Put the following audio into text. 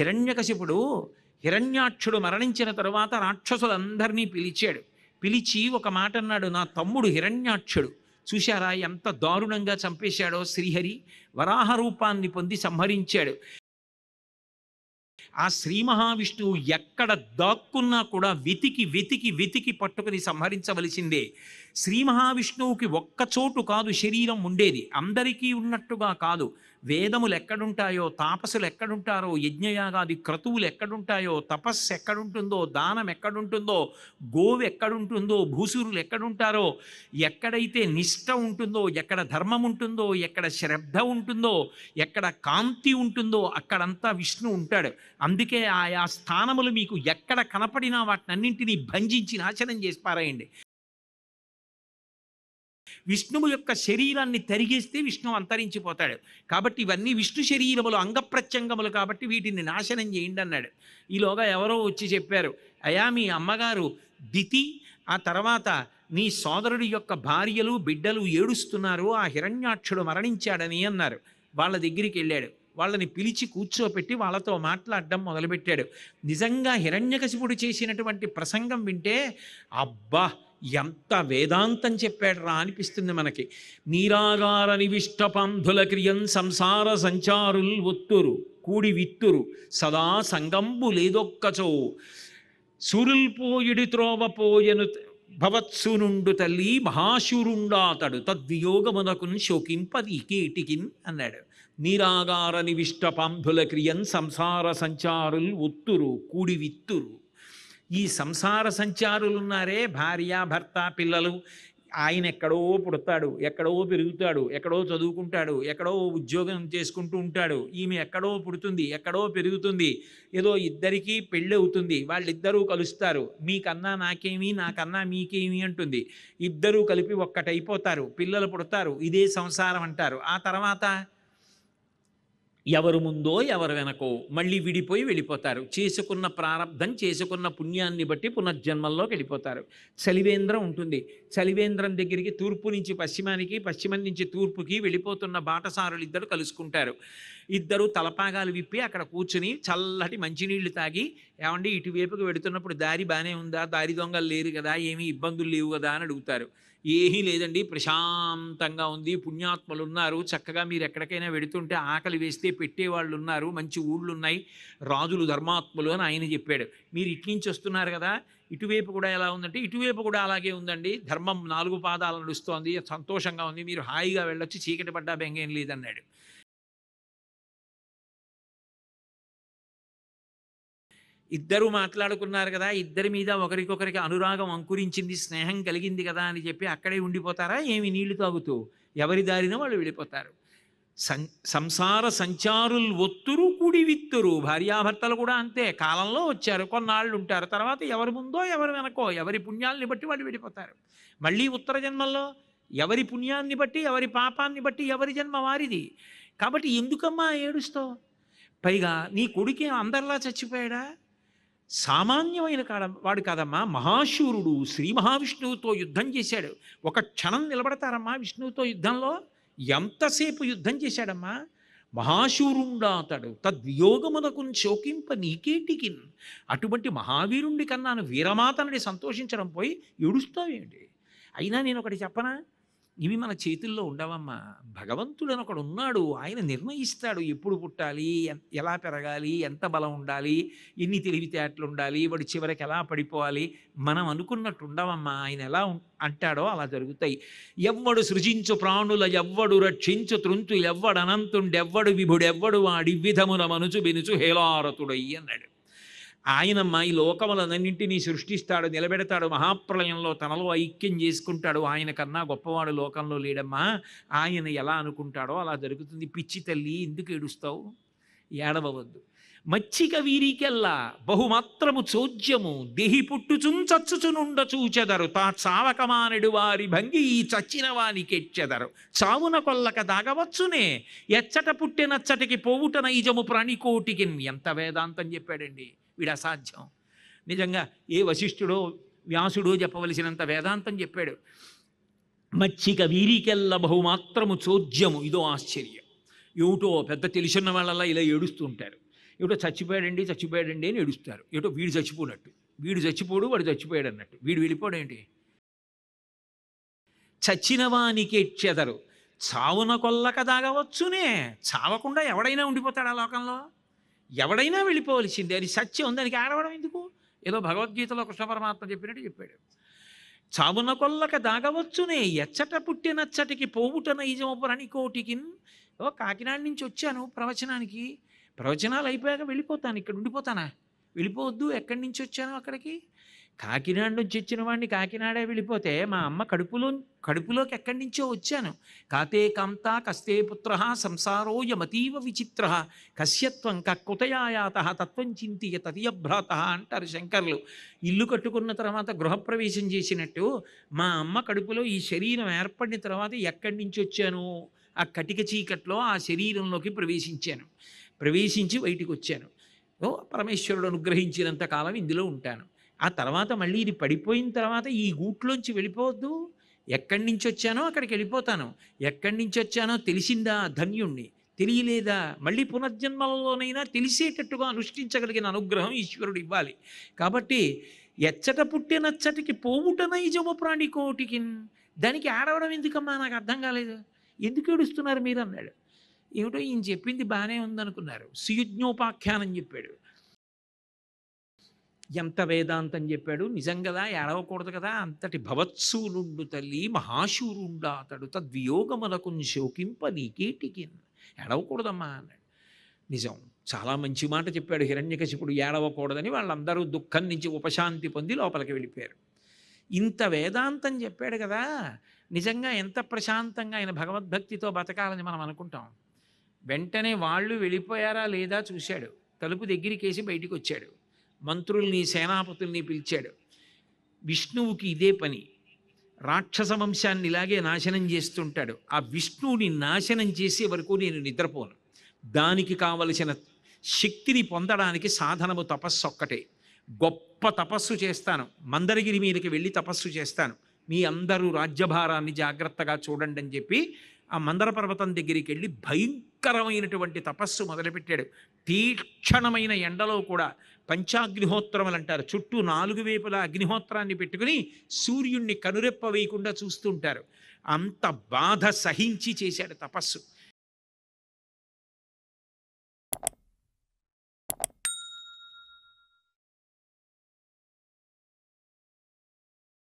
హిరణ్యకశిపుడు హిరణ్యాక్షుడు మరణించిన తరువాత రాక్షసులందరినీ పిలిచాడు. పిలిచి ఒక మాట అన్నాడు, నా తమ్ముడు హిరణ్యాక్షుడు చూశారా ఎంత దారుణంగా చంపేశాడో శ్రీహరి, వరాహ రూపాన్ని పొంది సంహరించాడు. ఆ శ్రీ మహావిష్ణువు ఎక్కడ దాక్కున్నా కూడా వెతికి వెతికి వెతికి పట్టుకుని సంహరించవలసిందే. శ్రీ మహావిష్ణువుకి ఒక్కచోటు కాదు శరీరం ఉండేది, అందరికీ ఉన్నట్టుగా కాదు. వేదములు ఎక్కడుంటాయో, తాపసులు ఎక్కడుంటారో, యజ్ఞయాగాది క్రతువులు ఎక్కడుంటాయో, తపస్సు ఎక్కడుంటుందో, దానం ఎక్కడుంటుందో, గోవు ఎక్కడుంటుందో, భూసురులు ఎక్కడుంటారో, ఎక్కడైతే నిష్ఠ ఉంటుందో, ఎక్కడ ధర్మం ఉంటుందో, ఎక్కడ శ్రద్ధ ఉంటుందో, ఎక్కడ కాంతి ఉంటుందో అక్కడంతా విష్ణు ఉంటాడు. అందుకే ఆయా స్థానములు మీకు ఎక్కడ కనపడినా వాటినన్నింటినీ భంజించి నాశనం చేసి పారాయండి. విష్ణువు యొక్క శరీరాన్ని తరిగేస్తే విష్ణువు అంతరించిపోతాడు. కాబట్టి ఇవన్నీ విష్ణు శరీరములు, అంగప్రత్యంగములు, కాబట్టి వీటిని నాశనం చేయండి అన్నాడు. ఈలోగా ఎవరో వచ్చి చెప్పారు, అయా మీ అమ్మగారు దితి, ఆ తర్వాత నీ సోదరుడి యొక్క భార్యలు బిడ్డలు ఏడుస్తున్నారు, ఆ హిరణ్యాక్షుడు మరణించాడని అన్నారు. వాళ్ళ దగ్గరికి వెళ్ళాడు. వాళ్ళని పిలిచి కూర్చోపెట్టి వాళ్ళతో మాట్లాడడం మొదలుపెట్టాడు. నిజంగా హిరణ్యకశిపుడు చేసినటువంటి ప్రసంగం వింటే అబ్బా ఎంత వేదాంతం చెప్పాడు రా అనిపిస్తుంది మనకి. నీరాగార నివిష్ట పంధుల క్రియం సంసార సంచారుల్ ఒత్తురు కూడి విత్తురు సదా సంగంబు లేదొక్కచో సూరుల్పోయుడి త్రోవపోయను భవత్సునుండు తల్లి మహాశూరుండాతడు తద్వియోగమునకున్ శోకింపదీకేటికిన్ అన్నాడు. నీరాగార నివిష్ట పంధుల క్రియం సంసార సంచారుల్ ఒత్తురు కూడి విత్తురు. ఈ సంసార సంచారులున్నారే, భార్య భర్త పిల్లలు, ఆయన ఎక్కడో పుడతాడు, ఎక్కడో పెరుగుతాడు, ఎక్కడో చదువుకుంటాడు, ఎక్కడో ఉద్యోగం చేసుకుంటూ ఉంటాడు, ఈమె ఎక్కడో పుడుతుంది, ఎక్కడో పెరుగుతుంది, ఏదో ఇద్దరికీ పెళ్ళి అవుతుంది, వాళ్ళిద్దరూ కలుస్తారు, మీకన్నా నాకేమి నాకన్నా మీకేమి అంటుంది, ఇద్దరూ కలిపి ఒక్కటైపోతారు, పిల్లలు పుడతారు, ఇదే సంసారం అంటారు. ఆ తర్వాత ఎవరు ముందో ఎవరు వెనకో మళ్ళీ విడిపోయి వెళ్ళిపోతారు. చేసుకున్న ప్రారంధం, చేసుకున్న పుణ్యాన్ని బట్టి పునర్జన్మల్లోకి వెళ్ళిపోతారు. చలివేంద్రం ఉంటుంది, చలివేంద్రం దగ్గరికి తూర్పు నుంచి పశ్చిమానికి, పశ్చిమం నుంచి తూర్పుకి వెళ్ళిపోతున్న బాటసారులు ఇద్దరు కలుసుకుంటారు. ఇద్దరు తలపాగాలు విప్పి అక్కడ కూర్చుని చల్లటి మంచినీళ్లు తాగి, ఏమండి ఇటువైపుకి వెడుతున్నప్పుడు దారి బాగానే ఉందా, దారి దొంగలు లేరు కదా, ఏమీ ఇబ్బందులు లేవు కదా అని అడుగుతారు. ఏమీ లేదండి, ప్రశాంతంగా ఉంది, పుణ్యాత్మలు ఉన్నారు, చక్కగా మీరు ఎక్కడికైనా వెడుతుంటే ఆకలి వేస్తే పెట్టేవాళ్ళు ఉన్నారు, మంచి ఊళ్ళు ఉన్నాయి, రాజులు ధర్మాత్ములు అని ఆయన చెప్పాడు. మీరు ఇటు నుంచి వస్తున్నారు కదా, ఇటువైపు కూడా ఎలా ఉందంటే ఇటువైపు కూడా అలాగే ఉందండి, ధర్మం 4 పాదాలు నడుస్తోంది, సంతోషంగా ఉంది, మీరు హాయిగా వెళ్ళొచ్చు, చీకటి పడ్డా బెంగేం లేదన్నాడు. ఇద్దరు మాట్లాడుకున్నారు కదా, ఇద్దరి మీద ఒకరికొకరికి అనురాగం అంకురించింది, స్నేహం కలిగింది కదా అని చెప్పి అక్కడే ఉండిపోతారా ఏమి నీళ్లు తాగుతూ? ఎవరి దారిన వాళ్ళు వెళ్ళిపోతారు. సంసార సంచారుల్ ఒత్తురు కూడి విత్తురు. భార్యాభర్తలు కూడా అంతే, కాలంలో వచ్చారు, కొన్నాళ్ళు ఉంటారు, తర్వాత ఎవరి ముందో ఎవరు వెనకో ఎవరి పుణ్యాలని బట్టి వాళ్ళు వెళ్ళిపోతారు. మళ్ళీ ఉత్తర జన్మల్లో ఎవరి పుణ్యాన్ని బట్టి, ఎవరి పాపాన్ని బట్టి ఎవరి జన్మ వారిది. కాబట్టి ఎందుకమ్మా ఏడుస్తావు? పైగా నీ కొడుకే అందరిలా చచ్చిపోయాడా? సామాన్యమైన వాడు కాదమ్మా, మహాశూరుడు, శ్రీ మహావిష్ణువుతో యుద్ధం చేశాడు. ఒక క్షణం నిలబడతారమ్మా విష్ణువుతో యుద్ధంలో? ఎంతసేపు యుద్ధం చేశాడమ్మా. మహాశూరుండాతడు తద్వియోగమునకు శోకింప నీకేటికిన్. అటువంటి మహావీరుండి కన్నాను వీరమాతనుడి సంతోషించడం పోయి ఏడుస్తావేంటి? అయినా నేను ఒకటి చెప్పనా, ఇవి మన చేతుల్లో ఉండవమ్మా. భగవంతుడు అని ఒకడు ఉన్నాడు, ఆయన నిర్ణయిస్తాడు ఎప్పుడు పుట్టాలి, ఎలా పెరగాలి, ఎంత బలం ఉండాలి, ఎన్ని తెలివితేటలు ఉండాలి, వాడు చివరికి ఎలా పడిపోవాలి. మనం అనుకున్నట్టు ఉండవమ్మా, ఆయన ఎలా అంటాడో అలా జరుగుతాయి. ఎవ్వడు సృజించు ప్రాణుల ఎవ్వడు రక్షించు త్రుంచు ఎవ్వడనంతుండెవ్వడు విభుడెవ్వడు వాడి విధమున మనుచు బెనుచు హేలారతుడై అన్నాడు. ఆయనమ్మ ఈ లోకములన్నింటినీ సృష్టిస్తాడు, నిలబెడతాడు, మహాప్రళయంలో తనలో ఐక్యం చేసుకుంటాడు. ఆయన కన్నా గొప్పవాడు లోకంలో లేడమ్మా. ఆయన ఎలా అనుకుంటాడో అలా జరుగుతుంది. పిచ్చి తల్లి ఎందుకు ఏడుస్తావు? ఏడవవద్దు. మచ్చిక వీరికెల్లా బహుమాత్రము చోద్యము దేహి పుట్టుచున్ చచ్చుచునుండ చూచెదరు తా చావకమానెడు వారి భంగి ఈ చచ్చిన వానికెచ్చెదరు చావున కొల్లక దాగవచ్చునే ఎచ్చట పుట్టెనచ్చటికి పోవుట నైజము ప్రాణికోటికి. ఎంత వేదాంతం చెప్పాడండి వీడు, అసాధ్యం. నిజంగా ఏ వశిష్ఠుడో వ్యాసుడో చెప్పవలసినంత వేదాంతం చెప్పాడు. మచ్చిక వీరికెల్ల బహుమాత్రము చోద్యము, ఇదో ఆశ్చర్యం. ఏమిటో పెద్ద తెలిసిన వాళ్ళలా ఇలా ఏడుస్తూ ఉంటారు. ఏటో చచ్చిపోయాడండి చచ్చిపోయాడండి అని ఏడుస్తారు. ఏటో వీడు చచ్చిపోనట్టు, వీడు చచ్చిపోడు వాడు చచ్చిపోయాడు అన్నట్టు. వీడు వెళ్ళిపోడేంటి? చచ్చిన వానికి చెదరు చావున కొల్లక దాగవచ్చునే. చావకుండా ఎవడైనా ఉండిపోతాడు ఆ లోకంలో? ఎవడైనా వెళ్ళిపోవలసిందే. అది సత్యం. దానికి ఆడవడం ఎందుకు? ఏదో భగవద్గీతలో కృష్ణ పరమాత్మ చెప్పినట్టు చెప్పాడు. చావున కొల్లక దాగవచ్చునే ఎచ్చట పుట్టినచ్చటికి పోవుట నైజమపురని కోటికిన్. ఓ కాకినాడ నుంచి వచ్చాను ప్రవచనానికి, ప్రవచనాలు అయిపోయాక వెళ్ళిపోతాను, ఇక్కడ ఉండిపోతానా? వెళ్ళిపోవద్దు. ఎక్కడి నుంచి వచ్చాను అక్కడికి? కాకినాడ నుంచి వచ్చిన వాడిని కాకినాడే వెళ్ళిపోతే మా అమ్మ కడుపులోకి ఎక్కడి నుంచో వచ్చాను. కాతే కాంతా కస్తే పుత్ర సంసారో యమతీవ విచిత్ర కశ్యత్వం కకుతయాయాత తత్వం చింతియ తదియభ్రాత అంటారు శంకర్లు. ఇల్లు కట్టుకున్న తర్వాత గృహప్రవేశం చేసినట్టు మా అమ్మ కడుపులో ఈ శరీరం ఏర్పడిన తర్వాత ఎక్కడి నుంచి వచ్చాను? ఆ కటిక చీకట్లో ఆ శరీరంలోకి ప్రవేశించి బయటికి వచ్చాను. ఓ పరమేశ్వరుడు అనుగ్రహించినంత కాలం ఇందులో ఉంటాను. ఆ తర్వాత మళ్ళీ ఇది పడిపోయిన తర్వాత ఈ గూట్లోంచి వెళ్ళిపోవద్దు. ఎక్కడి నుంచి వచ్చానో అక్కడికి వెళ్ళిపోతాను. ఎక్కడి నుంచి వచ్చానో తెలిసిందా ధన్యుణ్ణి, తెలియలేదా మళ్ళీ పునర్జన్మలలోనైనా తెలిసేటట్టుగా అనుష్ఠించగలిగిన అనుగ్రహం ఈశ్వరుడు ఇవ్వాలి. కాబట్టి ఎచ్చట పుట్టినచ్చటికి పోవుట నైజము ప్రాణికోటికి. దానికి ఆడవడం ఎందుకమ్మా? నాకు అర్థం కాలేదు. ఎందుకు ఏడుస్తున్నారు మీరు అన్నాడు. ఏమిటో ఈయన చెప్పింది బాగానే ఉందనుకున్నారు. సుయుజ్ఞోపాఖ్యానం చెప్పాడు. ఎంత వేదాంతం చెప్పాడు. నిజం కదా, ఏడవకూడదు కదా. అంతటి భవత్సూనుండు తల్లి మహాశూరుండా అతడు తద్వియోగములకు శోకింప నీకేటికి. ఏడవకూడదమ్మా అన్నాడు. నిజం, చాలా మంచి మాట చెప్పాడు హిరణ్యకశిపుడు. ఏడవకూడదని వాళ్ళందరూ దుఃఖం నుంచి ఉపశాంతి పొంది లోపలికి వెళ్ళిపోయారు. ఇంత వేదాంతం చెప్పాడు కదా, నిజంగా ఎంత ప్రశాంతంగా ఆయన భగవద్భక్తితో బతకాలని మనం అనుకుంటాం. వెంటనే వాళ్ళు వెళ్ళిపోయారా లేదా చూశాడు. తలుపు దగ్గరికేసి బయటికి వచ్చాడు. మంత్రుల్ని సేనాపతుల్ని పిలిచాడు. విష్ణువుకి ఇదే పని. రాక్షస వంశాన్ని ఇలాగే నాశనం చేస్తుంటాడు. ఆ విష్ణువుని నాశనం చేసే వరకు నేను నిద్రపోను. దానికి కావలసిన శక్తిని పొందడానికి సాధనము తపస్సు ఒక్కటే. గొప్ప తపస్సు చేస్తాను, మందరగిరి మీదకి వెళ్ళి తపస్సు చేస్తాను. మీ అందరూ రాజ్యభారాన్ని జాగ్రత్తగా చూడండి అని చెప్పి ఆ మందర పర్వతం దగ్గరికి వెళ్ళి భయంకరమైనటువంటి తపస్సు మొదలుపెట్టాడు. తీక్షణమైన ఎండలో కూడా పంచాగ్నిహోత్రములు అంటారు. చుట్టూ 4 వైపులా అగ్నిహోత్రాన్ని పెట్టుకుని సూర్యుణ్ణి కనురెప్ప వేయకుండా చూస్తుంటారు. అంత బాధ సహించి చేశాడు తపస్సు.